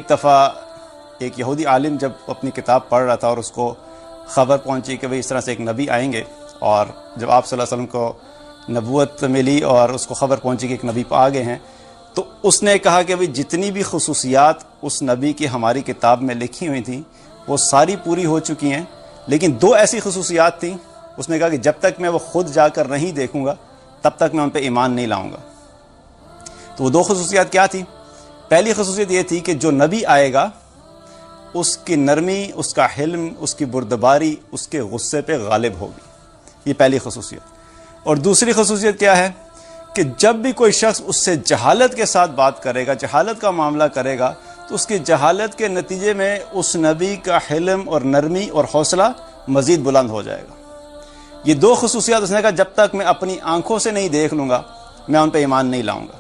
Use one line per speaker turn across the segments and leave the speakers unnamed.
ایک دفعہ ایک یہودی عالم جب اپنی کتاب پڑھ رہا تھا اور اس کو خبر پہنچی کہ بھئی اس طرح سے ایک نبی آئیں گے، اور جب آپ صلی اللہ علیہ وسلم کو نبوت ملی اور اس کو خبر پہنچی کہ ایک نبی آ گئے ہیں، تو اس نے کہا کہ بھئی جتنی بھی خصوصیات اس نبی کی ہماری کتاب میں لکھی ہوئی تھیں وہ ساری پوری ہو چکی ہیں، لیکن دو ایسی خصوصیات تھیں، اس نے کہا کہ جب تک میں وہ خود جا کر نہیں دیکھوں گا تب تک میں ان پہ ایمان نہیں لاؤں گا۔ تو وہ دو خصوصیات کیا تھیں؟ پہلی خصوصیت یہ تھی کہ جو نبی آئے گا اس کی نرمی، اس کا حلم، اس کی بردباری اس کے غصے پہ غالب ہوگی، یہ پہلی خصوصیت۔ اور دوسری خصوصیت کیا ہے کہ جب بھی کوئی شخص اس سے جہالت کے ساتھ بات کرے گا، جہالت کا معاملہ کرے گا، تو اس کی جہالت کے نتیجے میں اس نبی کا حلم اور نرمی اور حوصلہ مزید بلند ہو جائے گا۔ یہ دو خصوصیات اس نے کہا جب تک میں اپنی آنکھوں سے نہیں دیکھ لوں گا میں ان پہ ایمان نہیں لاؤں گا۔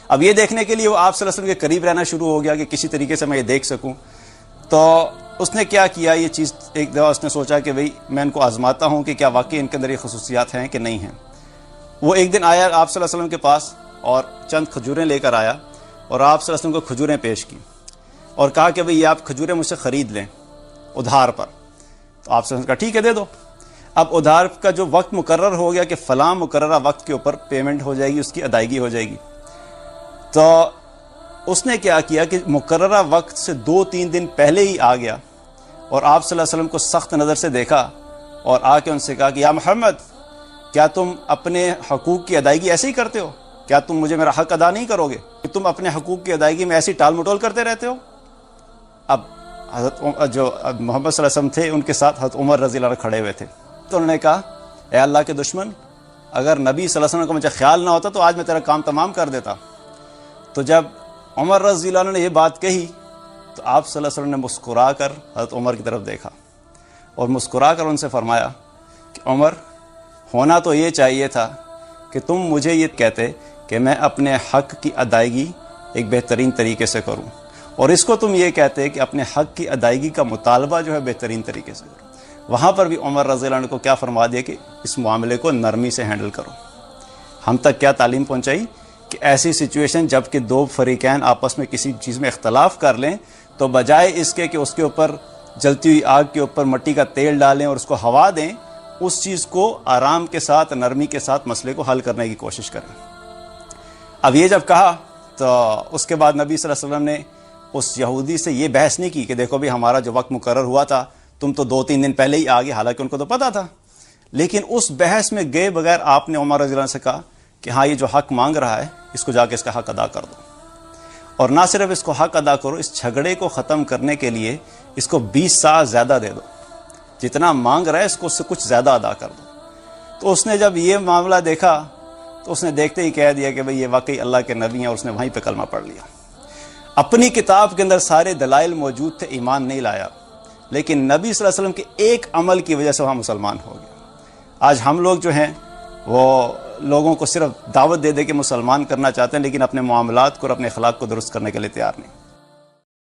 اب یہ دیکھنے کے لیے وہ آپ صلی اللہ علیہ وسلم کے قریب رہنا شروع ہو گیا کہ کسی طریقے سے میں یہ دیکھ سکوں۔ تو اس نے کیا کیا، یہ چیز ایک دفعہ اس نے سوچا کہ بھئی میں ان کو آزماتا ہوں کہ کیا واقعی ان کے اندر یہ خصوصیات ہیں کہ نہیں ہیں۔ وہ ایک دن آیا آپ صلی اللہ علیہ وسلم کے پاس اور چند کھجوریں لے کر آیا اور آپ صلی اللہ علیہ وسلم کو کھجوریں پیش کی اور کہا کہ بھئی یہ آپ کھجوریں مجھ سے خرید لیں ادھار پر۔ تو آپ صلی اللہ علیہ وسلم نے کہا ٹھیک ہے دے دو۔ اب ادھار کا جو وقت مقرر ہو گیا کہ فلاں مقررہ وقت کے اوپر پیمنٹ ہو جائے گی، اس کی ادائیگی ہو جائے گی، تو اس نے کیا کیا کہ مقررہ وقت سے 2-3 دن پہلے ہی آ گیا اور آپ صلی اللہ علیہ وسلم کو سخت نظر سے دیکھا اور آ کے ان سے کہا کہ یا محمد، کیا تم اپنے حقوق کی ادائیگی ایسے ہی کرتے ہو؟ کیا تم مجھے میرا حق ادا نہیں کرو گے؟ کہ تم اپنے حقوق کی ادائیگی میں ایسی ٹال مٹول کرتے رہتے ہو؟ اب حضرت جو محمد صلی اللہ علیہ وسلم تھے ان کے ساتھ حضرت عمر رضی اللہ عنہ کھڑے ہوئے تھے، تو انہوں نے کہا اے اللہ کے دشمن، اگر نبی صلی اللہ علیہ وسلم کو مجھے خیال نہ ہوتا تو آج میں تیرا کام تمام کر دیتا۔ تو جب عمر رضی اللہ عنہ نے یہ بات کہی تو آپ صلی اللہ علیہ وسلم نے مسکرا کر حضرت عمر کی طرف دیکھا اور مسکرا کر ان سے فرمایا کہ عمر، ہونا تو یہ چاہیے تھا کہ تم مجھے یہ کہتے کہ میں اپنے حق کی ادائیگی ایک بہترین طریقے سے کروں، اور اس کو تم یہ کہتے کہ اپنے حق کی ادائیگی کا مطالبہ جو ہے بہترین طریقے سے کروں۔ وہاں پر بھی عمر رضی اللہ عنہ کو کیا فرما دیا کہ اس معاملے کو نرمی سے ہینڈل کرو۔ ہم تک کیا تعلیم پہنچائی کہ ایسی سچویشن جب کہ دو فریقین آپس میں کسی چیز میں اختلاف کر لیں تو بجائے اس کے کہ اس کے اوپر جلتی ہوئی آگ کے اوپر مٹی کا تیل ڈالیں اور اس کو ہوا دیں، اس چیز کو آرام کے ساتھ، نرمی کے ساتھ مسئلے کو حل کرنے کی کوشش کریں۔ اب یہ جب کہا تو اس کے بعد نبی صلی اللہ علیہ وسلم نے اس یہودی سے یہ بحث نہیں کی کہ دیکھو بھی ہمارا جو وقت مقرر ہوا تھا تم تو 2-3 دن پہلے ہی آ گئے، حالانکہ ان کو تو پتا تھا۔ لیکن اس بحث میں گئے بغیر آپ نے عمر رضی اللہ عنہ سے کہا کہ ہاں یہ جو حق مانگ رہا ہے اس کو جا کے اس کا حق ادا کر دو، اور نہ صرف اس کو حق ادا کرو، اس جھگڑے کو ختم کرنے کے لیے اس کو 20 سال زیادہ دے دو، جتنا مانگ رہا ہے اس کو اس سے کچھ زیادہ ادا کر دو۔ تو اس نے جب یہ معاملہ دیکھا تو اس نے دیکھتے ہی کہہ دیا کہ بھئی یہ واقعی اللہ کے نبی ہیں، اور اس نے وہیں پہ کلمہ پڑھ لیا۔ اپنی کتاب کے اندر سارے دلائل موجود تھے، ایمان نہیں لایا، لیکن نبی صلی اللہ علیہ وسلم کے ایک عمل کی وجہ سے وہاں مسلمان ہو گیا۔ آج ہم لوگ جو ہیں وہ لوگوں کو صرف دعوت دے دے کے مسلمان کرنا چاہتے ہیں، لیکن اپنے معاملات کو اور اپنے اخلاق کو درست کرنے کے لیے تیار نہیں۔